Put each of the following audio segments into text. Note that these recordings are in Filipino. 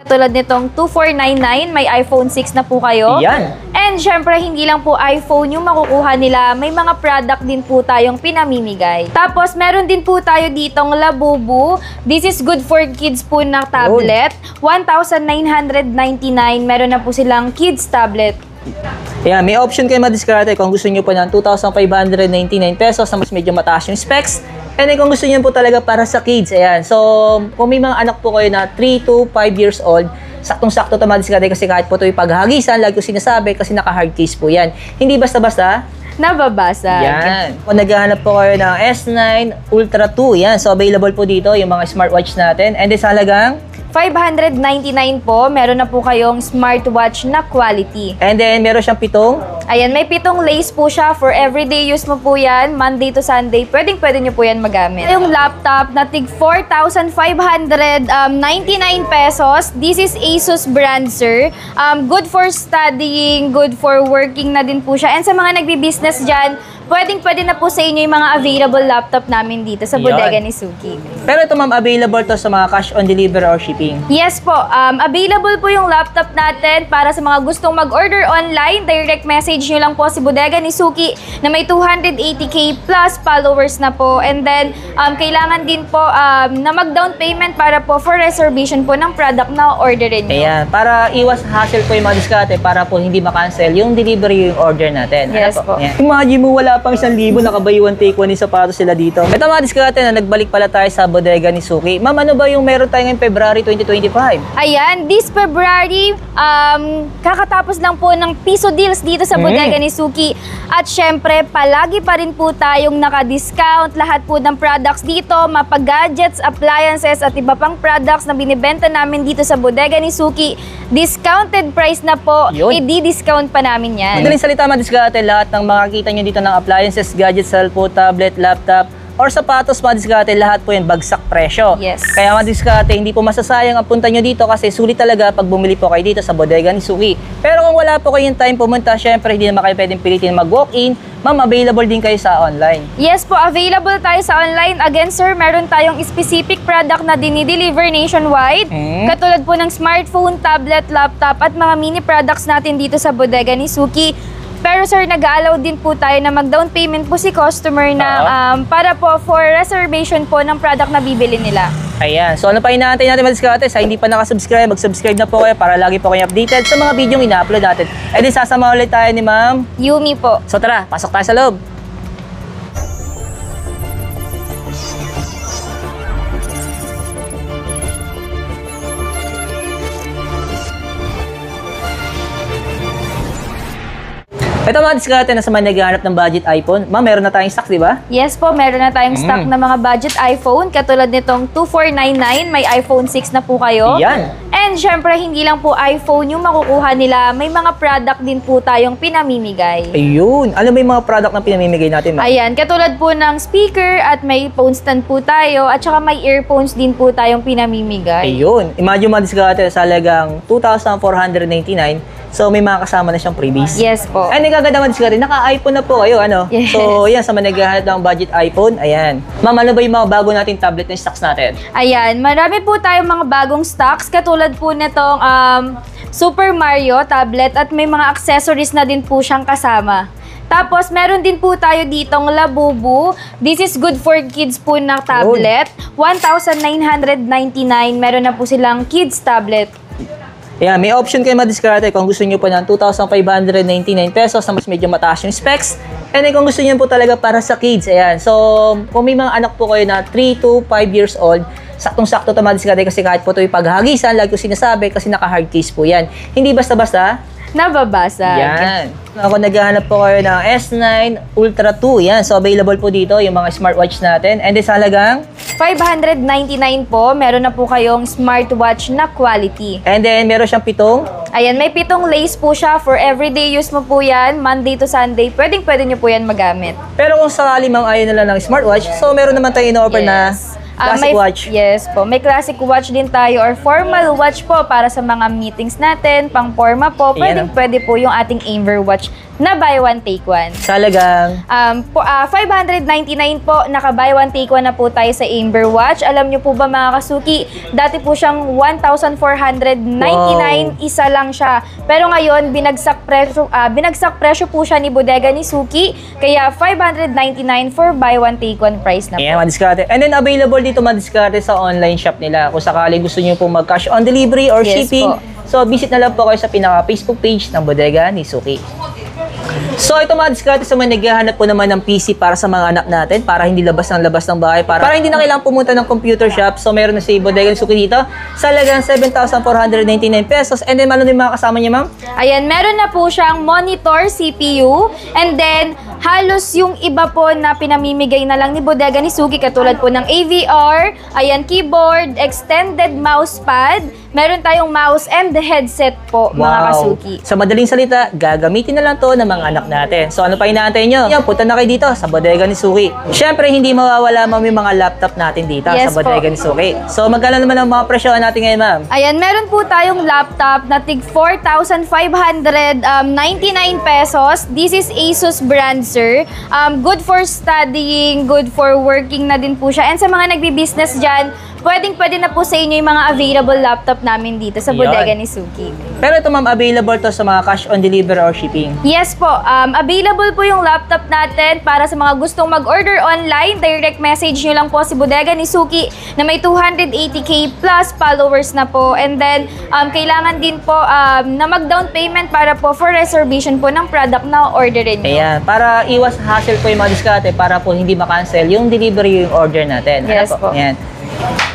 Tulad nitong 2499, may iPhone 6 na po kayo. Yan. And syempre, hindi lang po iPhone yung makukuha nila. May mga product din po tayong pinamimigay. Tapos, meron din po tayo ditong Labubu. This is good for kids po na tablet. 1,999. Meron na po silang kids tablet. Ayan, may option kayo madiskarte kung gusto nyo po ng 2,599 pesos na mas medyo mataas yung specs. And then kung gusto nyo po talaga para sa kids, ayan. So, kung may mga anak po kayo na 3 to 5 years old, saktong-sakto ito madiskarte kasi kahit po ito yung paghahagisan, lagi ko sinasabi kasi naka-hard case po yan. Hindi basta-basta Nababasag. yan. Kung naghahanap po kayo ng S9 Ultra 2, yan. So, available po dito yung mga smartwatch natin. And then sa halagang 599 po, meron na po kayong smartwatch na quality. and then meron siyang pitong. Ayan, may 7 lace po siya. For everyday use mo po yan, Monday to Sunday. Pwede nyo po yan magamit. Yung laptop na tig 4,599 pesos. This is Asus brand, sir. Good for studying, good for working na din po siya. And sa mga nagbi-business dyan, pwede na po sa inyo yung mga available laptop namin dito sa bodega ni Suki. Pero ito ma'am, available to sa mga cash on delivery or shipping. Yes po, available po yung laptop natin para sa mga gustong mag-order online. Direct message nyo lang po si bodega ni Suki na may 280k plus followers na po. And then, kailangan din po na mag-down payment para po for reservation po ng product na orderin nyo. Ayan, para iwas hassle po yung mga diskarte para po hindi makancel yung delivery yung order natin. Yes Ano po. Ayan. Imagine mo wala pang 1,000, nakabuy one take one yung sapatos sila dito. Ito mga diskarte na nagbalik pala tayo sa bodega ni Suki. Ma'am, ano ba yung meron tayo ngayong February 2025? Ayan, this February, kakatapos lang po ng piso deals dito sa bodega ni Suki. At syempre, palagi pa rin po tayong naka-discount. Lahat po ng products dito, mapag-gadgets, appliances, at iba pang products na binibenta namin dito sa bodega ni Suki. Discounted price na po, Yun. i-discount pa namin yan. Madaling salita mga diskarte, lahat ng makikita nyo dito ng appliances, gadgets, cellphone, tablet, laptop, or sapatos mga diskarte, lahat po yan bagsak presyo. Yes. Kaya mga diskarte, hindi po masasayang ang punta nyo dito kasi sulit talaga pag bumili po kayo dito sa bodega ni Suki. Pero kung wala po kayong time pumunta, syempre hindi naman kayo pwedeng pilitin mag-walk-in, ma'am, available din kayo sa online. Yes po, available tayo sa online. Again, sir, meron tayong specific product na dinideliver nationwide. Katulad po ng smartphone, tablet, laptop, at mga mini products natin dito sa bodega ni Suki. Pero sir, nag-allow din po tayo na mag-down payment po si customer na para po for reservation po ng product na bibili nila. Ayan. So ano pa inaantay natin mga diskarte? Sa hindi pa nakasubscribe, mag-subscribe na po kayo para lagi po kayo updated sa mga video ina-upload natin. E di sasama ulit tayo ni ma'am. Yumi po. So tara, pasok tayo sa loob. Ito mga diskarte na sa mga naghahanap ng budget iPhone. Ma'am, meron na tayong stocks, di ba? Yes po, meron na tayong stock na mga budget iPhone. Katulad nitong 2499, may iPhone 6 na po kayo. Yan. And syempre, hindi lang po iPhone yung makukuha nila. May mga product din po tayong pinamimigay. Ayun. Ano ba yung mga product na pinamimigay natin, ma'am? Ayan, katulad po ng speaker at may phone stand po tayo at saka may earphones din po tayong pinamimigay. Ayun. Imagine mga diskarte sa halagang 2,499. So, may mga kasama na siyang freebies. Yes po. Ay, nagaganda mga diskarte. Naka-iPhone na po kayo, ano? Yes. So, yan, sa mga naghahanap ng budget iPhone, ayan. Ma'am, ano ba yung mga bago nating tablet na stocks natin? Ayan, marami po tayong mga bagong stocks katulad po nitong Super Mario tablet at may mga accessories na din po siyang kasama. Tapos, meron din po tayo ditong Labubu. This is good for kids po na tablet. 1,999. Meron na po silang kids tablet. Ayan, may option kayo madiskarte kung gusto nyo po ng 2,599 pesos na mas medyo mataas yung specs. And then kung gusto nyo po talaga para sa kids, ayan. So, kung may mga anak po kayo na 3 to 5 years old, saktong-sakto ito mga diskarte kasi kahit po ito yung paghahagisan, lagi ko sinasabi kasi naka-hard case po yan. Hindi basta-basta Nababasag. yan. Kung naghahanap po kayo ng S9 Ultra 2, yan. So, available po dito yung mga smartwatch natin. And then sa halagang 599 po, meron na po kayong smartwatch na quality. and then meron siyang pitong. Ayan, may 7 lace po siya. For everyday use mo po yan, Monday to Sunday. Pwede nyo po yan magamit. Pero kung sakali mang ayaw nila ng smartwatch, so meron naman tayo in-offer na classic watch. Yes po, may classic watch din tayo or formal watch po para sa mga meetings natin, pang forma po. Pwede po yung ating Aimver watch na buy one take one. Talagang 599 po, naka buy one take one na po tayo sa Amber Watch. Alam nyo po ba mga kasuki, dati po siyang 1,499, isa lang siya. Pero ngayon, binagsak presyo po siya ni Bodega ni Suki, kaya 599 for buy one take one price na po. ayan, madiskarte. And then available dito madiskarte sa online shop nila. Kung sakali gusto nyo pong mag-cash on delivery or Yes shipping, po. so visit na lang po kayo sa pinaka-Facebook page ng Bodega ni Suki. So ito mga diskarte sa mga naghahanap po naman ng PC para sa mga anak natin, para hindi labas ng bahay, para hindi na kailangan pumunta ng computer shop. So meron na si Bodega ni Suki dito sa halagang 7,499 pesos. And then ano din mga kasama niya, ma'am? Ayan, meron na po siyang monitor, CPU, and then halos yung iba po na pinamimigay na lang ni Bodega ni Suki, katulad po ng AVR, ayan, keyboard, extended mousepad, meron tayong mouse and the headset po, mga kasuki. Sa madaling salita, gagamitin na lang to ng mga anak natin. So ano pa inaantay nyo? Yan, punta na kayo dito sa Bodega ni Suki. Siyempre, hindi mawawala ma'am yung mga laptop natin dito Yes sa Bodega po. ni Suki. So magkano naman ang mga presyo natin ngayon, ma'am? Ayan, meron po tayong laptop na tig 4,599 pesos. This is Asus brand, sir. Good for studying, good for working na din po siya. And sa mga nagbi-business dyan, pwede na po sa inyo yung mga available laptop namin dito sa Bodega ni Suki. Pero ito ma'am, available to sa mga cash on delivery or shipping. Yes po, available po yung laptop natin para sa mga gustong mag-order online. Direct message nyo lang po si Bodega ni Suki na may 280k plus followers na po. And then, kailangan din po na mag-down payment para po for reservation po ng product na orderin nyo. Ayan, para iwas hassle po yung mga diskarte, para po hindi makancel yung delivery yung order natin. Yes po. Ayan.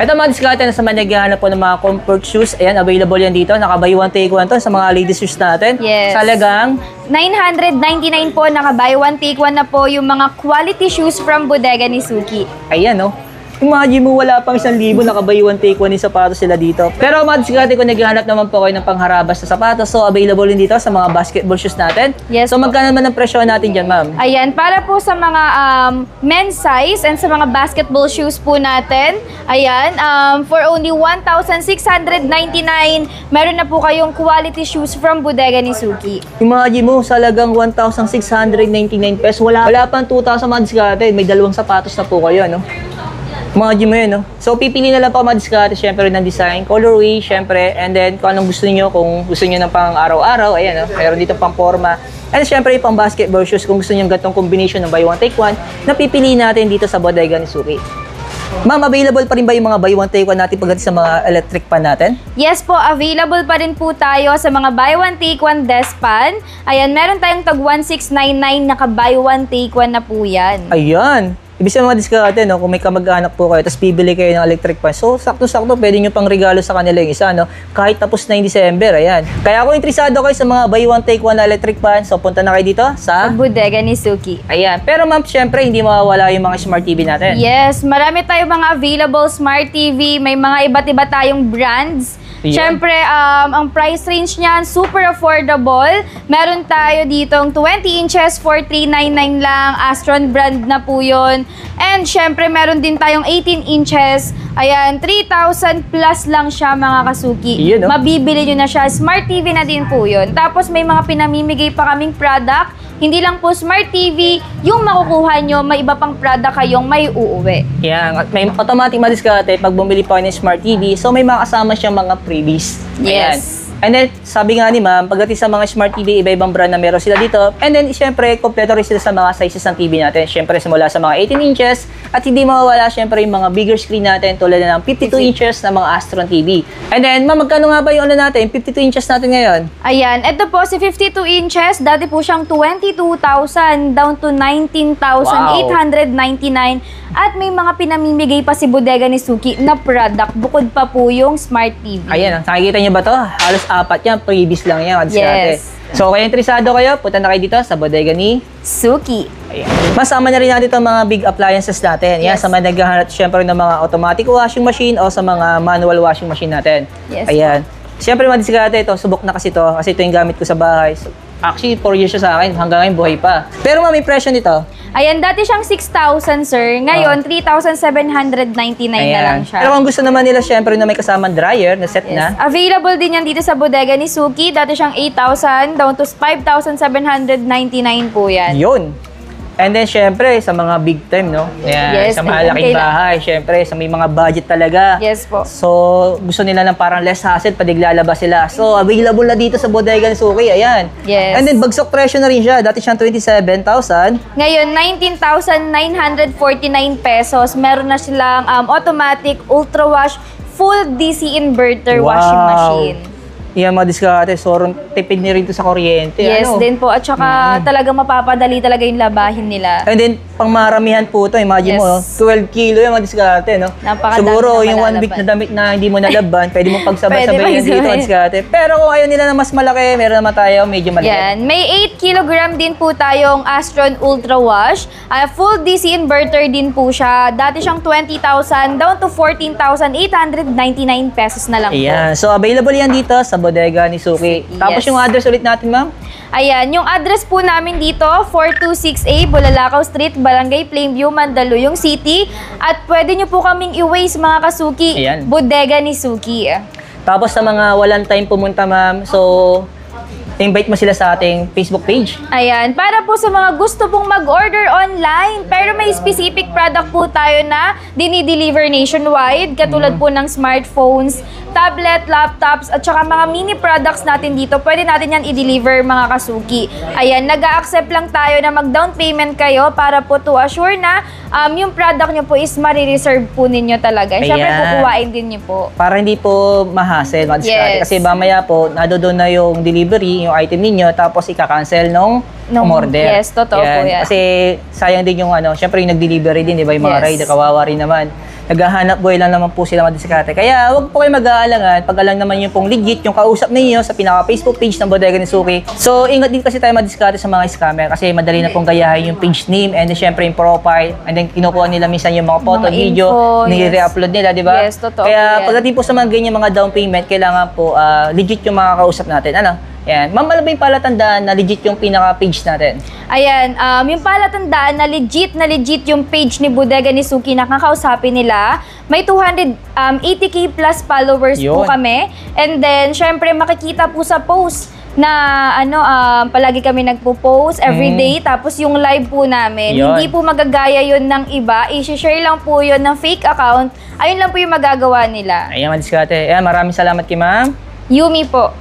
Ito mga diskarte na sa mga naghahanap po ng mga comfort shoes. Ayan, available yan dito. Naka-buy one take one to sa mga ladies shoes natin. Yes. Sa halagang 999 po, naka-buy one take one na po yung mga quality shoes from Bodega ni Suki. ayan, no? Imagine mo, wala pang 1,000, naka-buy one take one yung sapatos sila dito. Pero mga diskarte ko, naghahanap naman po kayo ng pangharabas sa sapatos. So, available din dito sa mga basketball shoes natin. Yes So, po. magkano naman ang presyo natin dyan, ma'am? Ayan, para po sa mga men's size and sa mga basketball shoes po natin, ayan, for only 1,699, meron na po kayong quality shoes from Bodega ni Suki. Imagine mo, sa halagang 1,699 pesos, wala pang 2,000 mga diskarte. May dalawang sapatos na po kayo, no? Imagine mo yun, no? So, pipili na lang po mga diskarte, syempre, ng design, colorway, syempre, and then, kung anong gusto niyo, kung gusto niyo ng pang araw-araw, ayan, no? Meron dito pang forma. And syempre, yung pang basketball shoes, kung gusto niyo ng ganitong combination ng buy one, take one, na pipili natin dito sa Bodega ni Suki. Ma'am, available pa rin ba yung mga buy one, take one natin pagdating sa mga electric pan natin? Yes po, available pa rin po tayo sa mga buy one take one desk pan. Ayan, meron tayong tag 1,699, naka buy one take one na po yan. Ayan. Ibig sabihin mga diskarte, no? Kung may kamag-anak po kayo, tapos bibili kayo ng electric fan. So, sakto-sakto, pwede nyo pang regalo sa kanila yung isa, no? Kahit tapos na yung December, ayan. Kaya kung interesado kayo sa mga buy one, take one na electric fan, so punta na kayo dito sa... Bodega ni Suki. Ayan. Pero ma'am, syempre, hindi mawawala yung mga smart TV natin. Yes, marami tayong mga available smart TV. May mga iba't iba tayong brands. Yan. Siyempre, ang price range niyan, super affordable. Meron tayo ditong 20 inches for 399 lang. Astron brand na po yun. And syempre, meron din tayong 18 inches. Ayan, 3,000 plus lang siya mga kasuki. Yun, no? Mabibili nyo na siya. Smart TV na din po yun. Tapos may mga pinamimigay pa kaming product. Hindi lang po smart TV, yung makukuha nyo, may iba pang product kayong may uuwi. Yan. At may automatic madiskarte pag bumili pa kayo ng smart TV. So, may mga kasama siyang mga freebies. Ayan. Yes. And then, sabi nga ni ma'am, pagdating sa mga smart TV, iba-ibang brand na meron sila dito. And then, syempre, kompleto rin sila sa mga sizes ng TV natin. Syempre, simula sa mga 18 inches. At hindi mawawala, syempre, yung mga bigger screen natin tulad na ng 52 inches na mga Astron TV. And then, ma'am, magkano nga ba yung ano natin? 52 inches natin ngayon? Ayan, ito po si 52 inches, dati po siyang 22,000 down to 19,899 at may mga pinamimigay pa si Bodega ni Suki na product bukod pa po yung smart TV. Ayan, nakikita niyo ba to? Halos 4 yan, freebies lang yan. Yes. So, kaya interesado kayo, punta na kayo dito sa Bodega ni Suki. Ayan. Masama na rin natin itong mga big appliances natin. Yan, Yes. sa mga naghahanap syempre ng mga automatic washing machine o sa mga manual washing machine natin. Yes. Ayan. Siyempre, mga diskarte ito, subok na kasi ito yung gamit ko sa bahay. So, Actually, 4 years siya sa akin. Hanggang ngayon, buhay pa. Pero ma'am, may presyo nito. Ayan, dati siyang 6,000, sir. Ngayon, 3,799 na lang siya. Pero kung gusto naman nila, syempre, na may kasamang dryer na set na. Available din yan dito sa bodega ni Suki. Dati siyang 8,000 down to 5,799 po yan. Yun. And then, syempre, sa mga big time, no? Ayan, Yes, sa malaking kailangan. bahay, syempre, sa may mga budget talaga. Yes po. So, gusto nila ng parang less hassle pag naglalabas sila. So, available na dito sa bodega ni Suki. Ayan. Yes. And then, bagsak presyo na rin siya. Dati siyang 27,000. Ngayon, 19,949 pesos. Meron na silang automatic ultra wash full DC inverter washing machine. Yan mga diskarte. So, tipid niya rin ito sa kuryente. Yes, ano? din po. At saka talagang mapapadali talaga yung labahin nila. And then, pang maramihan po ito. Imagine mo, Yes. 12 kilo yung mga diskarte, no? Napakadami Siguro, na yung 1 week na malalaban. damit na hindi mo nalaban, pwede mong pagsabay-sabay Pwede yan dito mga pagsabay. diskarte. Pero kung ayaw nila na mas malaki, meron naman tayo medyo maliit. Yan. May 8 kilogram din po tayong Astron Ultra Wash. Full DC inverter din po siya. Dati siyang 20,000 down to 14,899 pesos na lang po. Ayan. So, available yan dito sa bodega ni Suki. Tapos Yes. yung address ulit natin, ma'am? Ayan, yung address po namin dito, 426A, Bulalakaw Street, Barangay Plainview, Mandaluyong City. At pwede nyo po kaming i-waste mga kasuki, Ayan. bodega ni Suki. Tapos sa mga walang time pumunta, ma'am, so, invite mo sila sa ating Facebook page. Ayan, para po sa mga gusto pong mag-order online, pero may specific product po tayo na dinideliver nationwide, katulad po ng smartphones, tablet, laptops, at saka mga mini products natin dito, pwede natin yan i-deliver mga kasuki. Ayan, nag-a-accept lang tayo na mag-down payment kayo para po to assure na yung product nyo po is marireserve po ninyo talaga. Siyempre, Ayan. kukuhain din nyo po. Para hindi po mahasel, mga diskarte. Yes. Kasi mamaya po, nadoon na yung delivery, yung item ninyo, tapos ika-cancel nung umorder. Yes, totoo po yan. Kasi sayang din yung syempre yung nag-delivery din, di ba? Yung mga Yes. rider, kawawa rin naman. Naghahanap buhay lang naman po sila mga diskarte. Kaya wag po kayo mag-aalangan pag alam naman yung pong legit, yung kausap ninyo sa pinaka-Facebook page ng bodega ni Suki. So, ingat din kasi tayo mga diskarte sa mga scammer kasi madali na pong gayahin yung page name and then syempre yung profile and then kinukuha nila minsan yung mga photo, Mga video, info, nire-upload nila, di ba? Yes, totoo Kaya po yan. pagdating po sa mga ganyan mga down payment, kailangan po legit yung mga kausap natin. Ano? Yan. Ma'am, ano ba yung palatandaan na legit yung pinaka-page natin? Ayan, yung palatandaan na legit yung page ni Bodega ni Suki na kakausapin nila. May 280k plus followers po Yun. kami. And then, syempre, makikita po sa post na palagi kami nagpo-post every day. Tapos yung live po namin, Yun. hindi po magagaya yun ng iba. I-share lang po yun ng fake account. Ayun lang po yung magagawa nila. Ayan, mga diskarte. Ayan, maraming salamat kay ma'am. Yumi po.